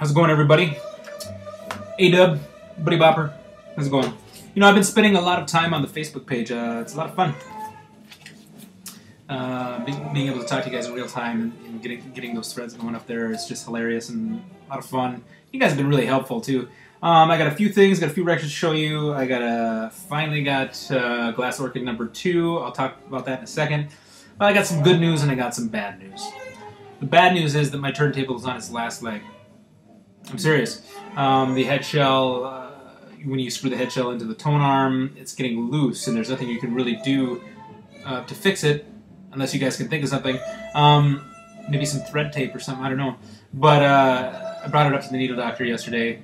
How's it going, everybody? A-Dub, Buddy Bopper, how's it going? You know, I've been spending a lot of time on the Facebook page. It's a lot of fun. Being able to talk to you guys in real time and getting those threads going up there is just hilarious and a lot of fun. You guys have been really helpful, too. I got a few things, got a few records to show you. I finally got Glass Orchid #2. I'll talk about that in a second. I got some good news and I got some bad news. The bad news is that my turntable is on its last leg. I'm serious. The head shell, when you screw the head shell into the tone arm, it's getting loose, and there's nothing you can really do to fix it, unless you guys can think of something. Maybe some thread tape or something, I don't know. But I brought it up to the needle doctor yesterday,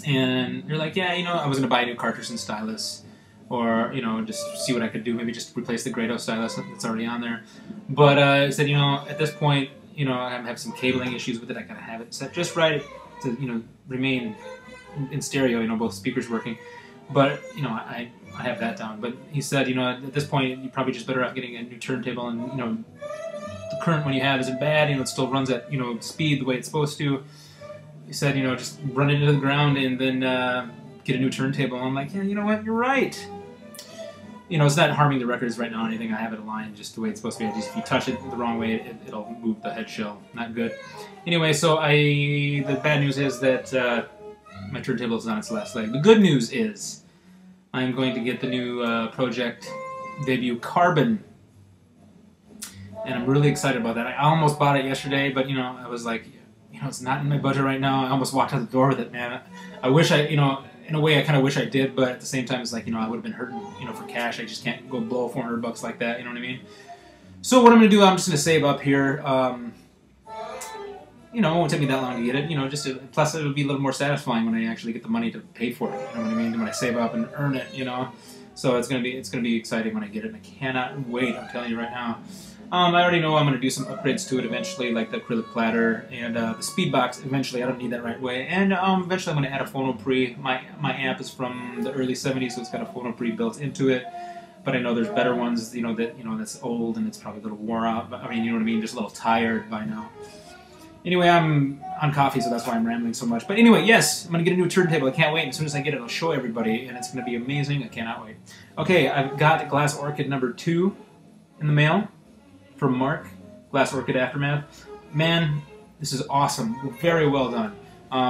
and they're like, yeah, you know, I was going to buy a new cartridge and stylus, or, you know, just see what I could do, maybe just replace the Grado stylus that's already on there. But I said, you know, at this point, you know, I have some cabling issues with it. I gotta have it set just right to, you know, remain in stereo, you know, both speakers working. But, you know, I have that down. But he said, you know, at this point, you're probably just better off getting a new turntable, and, you know, the current one you have isn't bad, you know, it still runs at, you know, speed the way it's supposed to. He said, you know, just run it into the ground and then get a new turntable. And I'm like, yeah, you know what, you're right. You know, it's not harming the records right now or anything. I have it aligned just the way it's supposed to be. Just if you touch it the wrong way, it'll move the head shell. Not good. Anyway, so the bad news is that my turntable is on its last leg. The good news is I'm going to get the new Project debut Carbon, and I'm really excited about that. I almost bought it yesterday, but, you know, I was like, you know, it's not in my budget right now. I almost walked out the door with it, man. I wish you know, in a way, I kind of wish I did, but at the same time, it's like, you know, I would have been hurting, you know, for cash. I just can't go blow $400 like that, you know what I mean? So what I'm going to do, I'm just going to save up here. You know, it won't take me that long to get it, you know, plus it'll be a little more satisfying when I actually get the money to pay for it, you know what I mean? When I save up and earn it, you know? So it's going to be exciting when I get it, and I cannot wait, I'm telling you right now. I already know I'm going to do some upgrades to it eventually, like the acrylic platter and the speed box eventually. I don't need that right away. And eventually I'm going to add a phono pre. My amp is from the early 70s, so it's got a phono pre built into it. But I know there's better ones, you know, that's old and it's probably a little wore out. But I mean, you know what I mean, just a little tired by now. Anyway, I'm on coffee, so that's why I'm rambling so much. But anyway, yes, I'm going to get a new turntable. I can't wait. And as soon as I get it, I'll show everybody, and it's going to be amazing. I cannot wait. Okay, I've got Glass Orchid #2 in the mail from Mark, Glass Orchid Aftermath. Man, this is awesome. Very well done.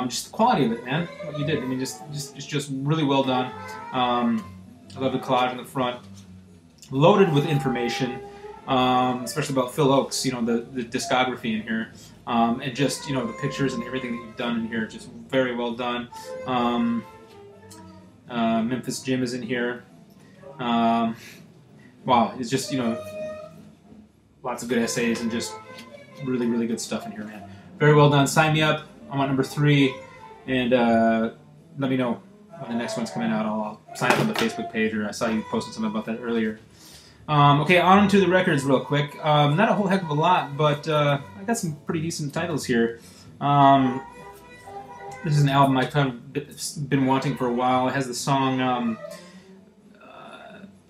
Just the quality of it, man. What you did, I mean, just really well done. I love the collage in the front. Loaded with information, especially about Phil Oakes, you know, the discography in here. And just, you know, the pictures and everything that you've done in here, just very well done. Memphis Jim is in here. Wow, it's just, you know, lots of good essays and just really, really good stuff in here, man. Very well done. Sign me up. I'm on #3, and let me know when the next one's coming out. I'll sign up on the Facebook page, or I saw you posted something about that earlier. Okay, on to the records real quick. Not a whole heck of a lot, but I got some pretty decent titles here. This is an album I've kind of been wanting for a while. It has the song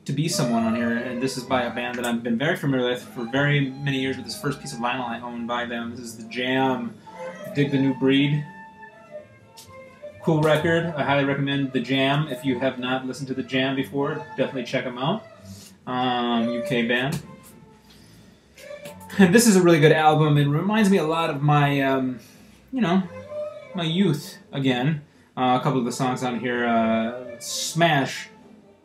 To Be Someone on here, and this is by a band that I've been very familiar with for very many years. With this first piece of vinyl I own by them. This is The Jam, Dig the New Breed. Cool record. I highly recommend The Jam. If you have not listened to The Jam before, definitely check them out. UK band. And this is a really good album. It reminds me a lot of my, you know, my youth again. A couple of the songs on here, smash.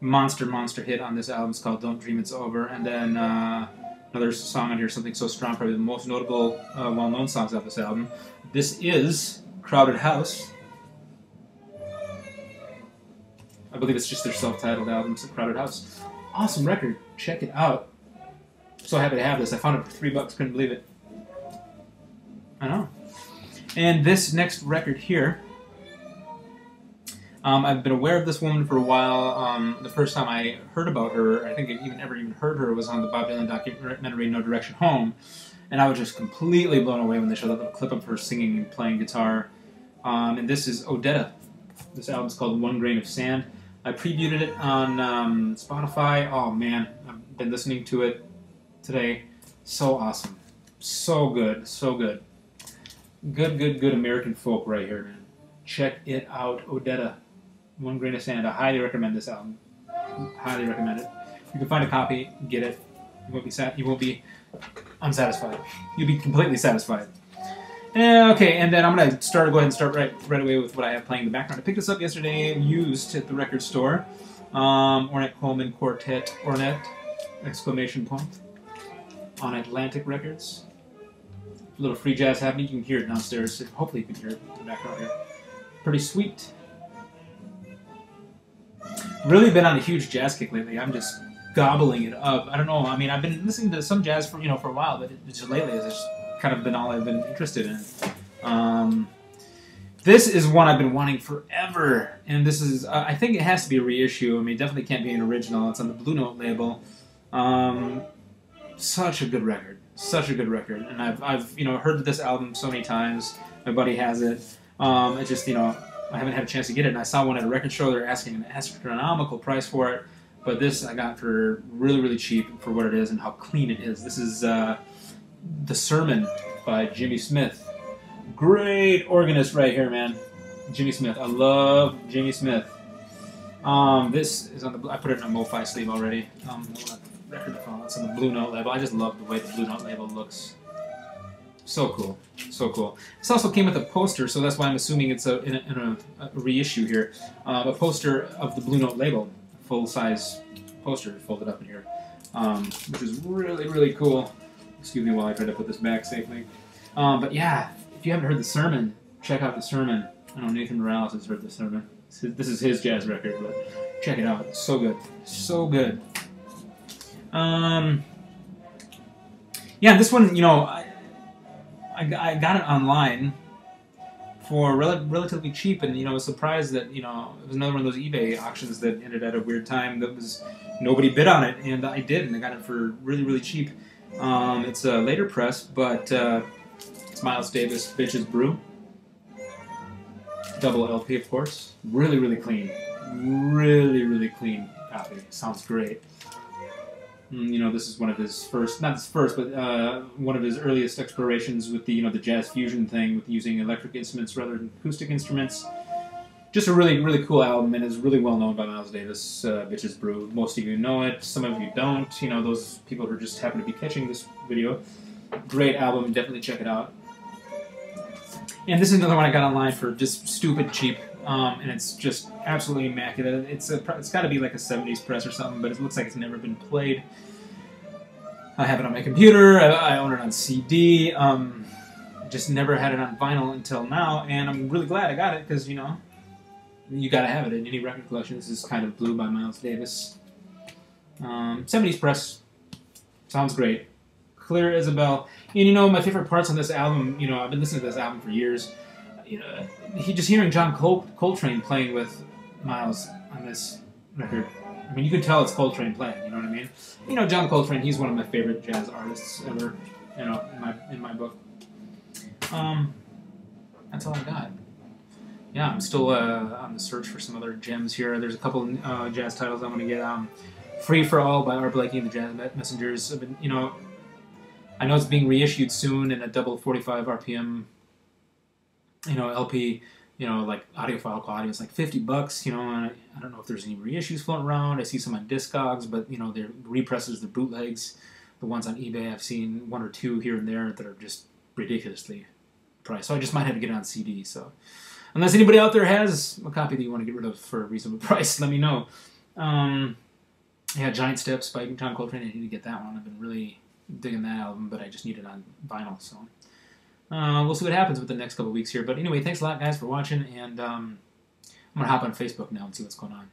Monster hit on this album is called Don't Dream It's Over, and then another song on here, Something So Strong, probably the most notable well-known songs of this album. This is Crowded House. I believe it's just their self-titled album, it's Crowded House. Awesome record, check it out. So happy to have this. I found it for $3, couldn't believe it. I know. And this next record here, I've been aware of this woman for a while. The first time I heard about her, I think I ever heard her, was on the Bob Dylan documentary No Direction Home. And I was just completely blown away when they showed that little clip of her singing and playing guitar. And this is Odetta. This album's called One Grain of Sand. I previewed it on Spotify. Oh man, I've been listening to it today. So awesome. So good. So good. Good American folk right here, man. Check it out, Odetta. One Grain of Sand. I highly recommend this album. Highly recommend it. You can find a copy, get it. You won't be unsatisfied. You'll be completely satisfied. Okay, and then I'm gonna go ahead and start right away with what I have playing in the background. I picked this up yesterday, used at the record store. Ornette Coleman Quartet, Ornette! Exclamation point. On Atlantic Records. A little free jazz happening. You can hear it downstairs. Hopefully you can hear it in the background here. Pretty sweet. Really been on a huge jazz kick lately. I'm just gobbling it up. I don't know. I mean, I've been listening to some jazz for a while, but just lately it's just kind of been all I've been interested in. This is one I've been wanting forever, and this is I think it has to be a reissue. I mean, it definitely can't be an original. It's on the Blue Note label. Such a good record. Such a good record, and I've heard this album so many times. My buddy has it. It just I haven't had a chance to get it, and I saw one at a record show. They're asking an astronomical price for it, but this I got for really cheap for what it is and how clean it is. This is The Sermon by Jimmy Smith. Great organist right here, man. Jimmy Smith. I love Jimmy Smith. This is on the. I put it in a MoFi sleeve already. Record phone. It's on the Blue Note label. I just love the way the Blue Note label looks. So cool, so cool. This also came with a poster, so that's why I'm assuming it's in a reissue here. A poster of the Blue Note label, full-size poster folded up in here, which is really cool. Excuse me while I try to put this back safely. But yeah, if you haven't heard The Sermon, check out The Sermon. I know Nathan Morales has heard The Sermon. This is his jazz record, but check it out. It's so good, so good. Yeah, this one, I got it online for relatively cheap, and I was surprised that it was another one of those eBay auctions that ended at a weird time. That was nobody bid on it, and I did, and I got it for really cheap. It's a later press, but it's Miles Davis, Bitches Brew, double LP, of course. Really clean, really clean copy. Sounds great. This is one of his first, not his first, but one of his earliest explorations with the jazz fusion thing, with using electric instruments rather than acoustic instruments. Just a really cool album, and is really well known by Miles Davis. Bitches Brew. Most of you know it. Some of you don't. Those people who just happen to be catching this video. Great album. Definitely check it out. And this is another one I got online for just stupid cheap. And it's just absolutely immaculate. It's got to be like a 70s press or something, but it looks like it's never been played. I have it on my computer. I own it on CD. Just never had it on vinyl until now, and I'm really glad I got it because you got to have it in any record collection. This is Kind of Blue by Miles Davis. 70s press. Sounds great. Clear as a bell. And my favorite parts on this album, I've been listening to this album for years. Just hearing John Coltrane playing with Miles on this record. I mean, you can tell it's Coltrane playing. You know what I mean? John Coltrane. He's one of my favorite jazz artists ever. In my book. That's all I got. Yeah, I'm still on the search for some other gems here. There's a couple jazz titles I want to get. Free for All by Art Blakey and the Jazz Messengers. I've been, I know it's being reissued soon in a double 45 RPM. LP, like audiophile quality. It's like $50, and I don't know if there's any reissues floating around. I see some on Discogs, but, they're represses, they're bootlegs. The ones on eBay, I've seen one or two here and there that are just ridiculously priced. So I just might have to get it on CD. So unless anybody out there has a copy that you want to get rid of for a reasonable price, let me know. Yeah, Giant Steps by John Coltrane. I need to get that one. I've been really digging that album, but I just need it on vinyl, so... we'll see what happens with the next couple weeks here. But anyway, thanks a lot, guys, for watching, and I'm going to hop on Facebook now and see what's going on.